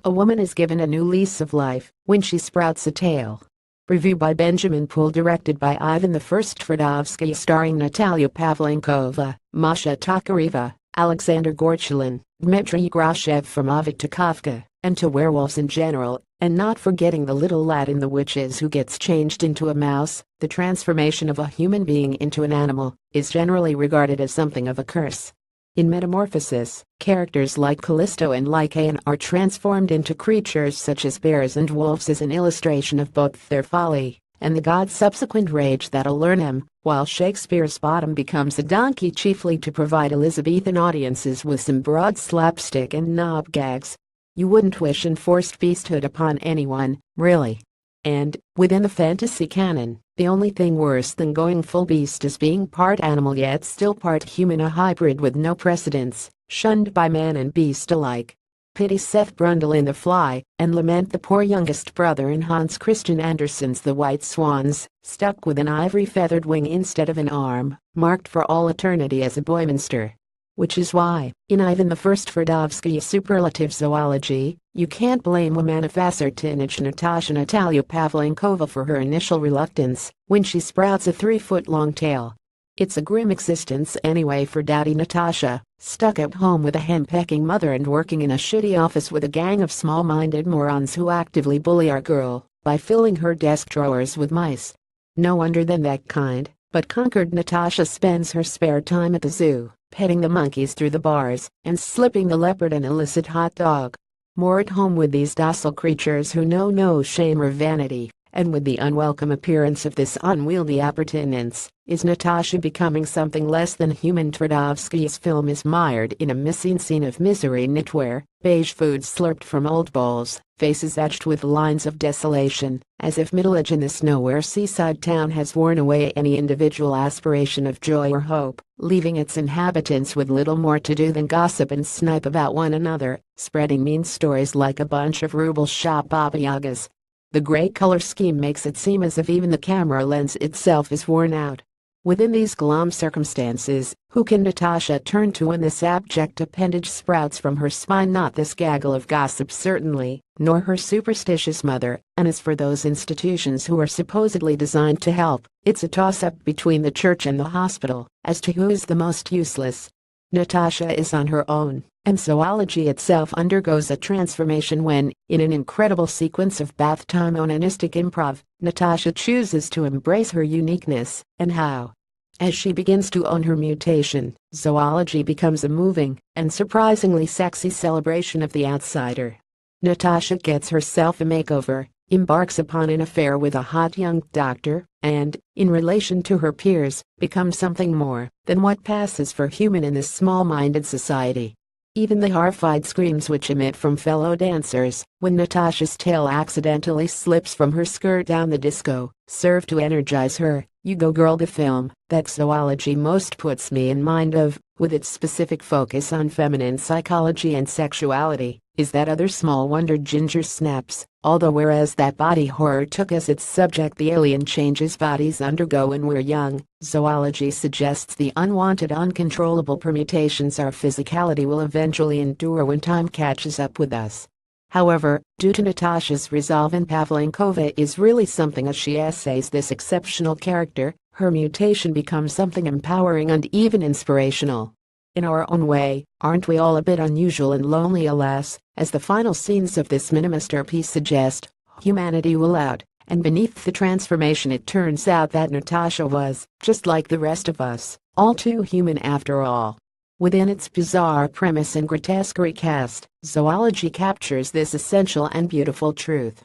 A woman is given a new lease of life when she sprouts a tail. Review by Benjamin Poole, directed by Ivan the First Tverdovsky, starring Natalia Pavlenkova, Masha Tokareva, Alexander Gorchulin, Dmitry Grashev. From Ovid to Kafka, and to werewolves in general, and not forgetting the little lad in The Witches who gets changed into a mouse, the transformation of a human being into an animal is generally regarded as something of a curse. In Metamorphosis, characters like Callisto and Lycaon are transformed into creatures such as bears and wolves as an illustration of both their folly and the god's subsequent rage that'll learn him, while Shakespeare's Bottom becomes a donkey chiefly to provide Elizabethan audiences with some broad slapstick and knob gags. You wouldn't wish enforced beasthood upon anyone, really. And, within the fantasy canon, the only thing worse than going full beast is being part animal yet still part human, a hybrid with no precedence, shunned by man and beast alike. Pity Seth Brundle in The Fly, and lament the poor youngest brother in Hans Christian Andersen's The White Swans, stuck with an ivory-feathered wing instead of an arm, marked for all eternity as a boymonster. Which is why, in Ivan the First Tverdovsky superlative zoology, you can't blame woman of Vassar teenage Natalia Pavlenkova for her initial reluctance when she sprouts a 3-foot-long tail. It's a grim existence anyway for Daddy Natasha, stuck at home with a henpecking mother and working in a shitty office with a gang of small-minded morons who actively bully our girl by filling her desk drawers with mice. No wonder then that kind, but conquered Natasha spends her spare time at the zoo, petting the monkeys through the bars, and slipping the leopard an illicit hot dog. More at home with these docile creatures who know no shame or vanity, and with the unwelcome appearance of this unwieldy appurtenance, is Natasha becoming something less than human. Tverdovsky's film is mired in a missing scene of misery knitwear, beige food slurped from old bowls, faces etched with lines of desolation, as if middle age in this nowhere seaside town has worn away any individual aspiration of joy or hope, leaving its inhabitants with little more to do than gossip and snipe about one another, spreading mean stories like a bunch of ruble shop baba yagas. The gray color scheme makes it seem as if even the camera lens itself is worn out. Within these glum circumstances, who can Natasha turn to when this abject appendage sprouts from her spine? Not this gaggle of gossip certainly, nor her superstitious mother, and as for those institutions who are supposedly designed to help, it's a toss-up between the church and the hospital as to who is the most useless. Natasha is on her own, and zoology itself undergoes a transformation when, in an incredible sequence of bath-time onanistic improv, Natasha chooses to embrace her uniqueness, and how. As she begins to own her mutation, zoology becomes a moving and surprisingly sexy celebration of the outsider. Natasha gets herself a makeover, embarks upon an affair with a hot young doctor, and, in relation to her peers, becomes something more than what passes for human in this small-minded society. Even the horrified screams which emit from fellow dancers when Natasha's tail accidentally slips from her skirt down the disco serve to energize her. You Go Girl. The film that zoology most puts me in mind of, with its specific focus on feminine psychology and sexuality, is that other small wonder, Ginger Snaps. Although whereas that body horror took as its subject the alien changes bodies undergo when we're young, zoology suggests the unwanted, uncontrollable permutations our physicality will eventually endure when time catches up with us. However, due to Natasha's resolve, and Pavlenkova is really something as she essays this exceptional character, her mutation becomes something empowering and even inspirational. In our own way, aren't we all a bit unusual and lonely? Alas, as the final scenes of this mini-masterpiece suggest, humanity will out, and beneath the transformation it turns out that Natasha was, just like the rest of us, all too human after all. Within its bizarre premise and grotesque recast, zoology captures this essential and beautiful truth.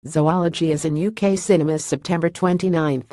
Zoology is in UK cinemas September 29.